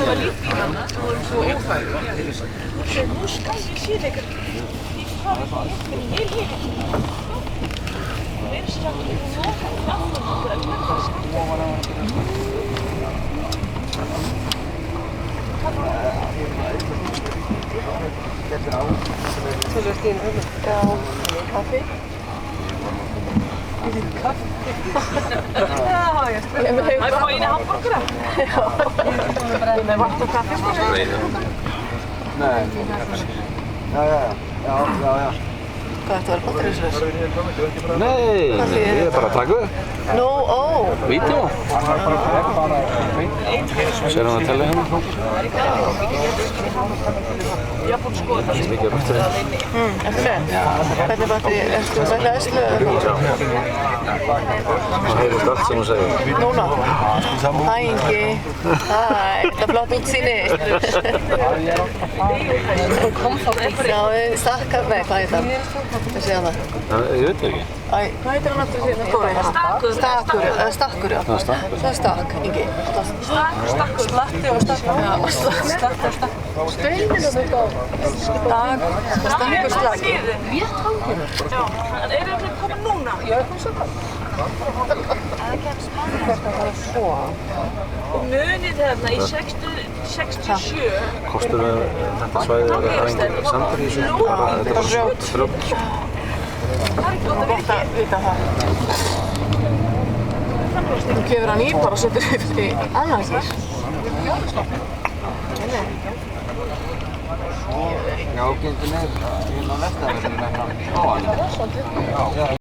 var lífbílana sem voru svo óþægilega. Nú skal ég sé þig í hvað ég líka. Mér sér að þú notar aftur okkur að gera Zullen we het in kaffe? Is het kaffe? Hij får in een hamburger. Nee, wacht op kaffe. Nee. Ja. Hvað þetta var batteríslaus? Nei, ég er bara að taka upp. Nú, ó. Vídeó. Sér hann að tella hérna? Jag får skåda. Það er mikið batteri. Ertu með? Hvernig batteri? Ertu með hlæðslu? Það heyrist allt sem hún segir. Núna? Hæ Ingi. Hæ, þetta er flott útsýni. Já, við stakkar, nei, hvað heit það? Við séum það. Ég veit ekki. Æ, hvað heitir hann aftur síðan? Stakkur. Stakkur, stakkur, já. Það er stakkur. Það er stakk, Ingi. Stakkur. Slatti og stakkur. Já, slatti og stakkur. Steinin er þetta á. Stakkur, slatti. Rétt hanginu. Já, en eru þið komin núna? Já, ég kom svo það. Þetta var svo. Og munið þarna í 67. Kostur þetta svæði að hafa engin sandur í þessu? Þetta er bara grjót. Það er gott að Gott að vita það. Þú kefur hann í bara og setur upp í annan gír. Já, gildi með hérna á lestaverðinu með hann.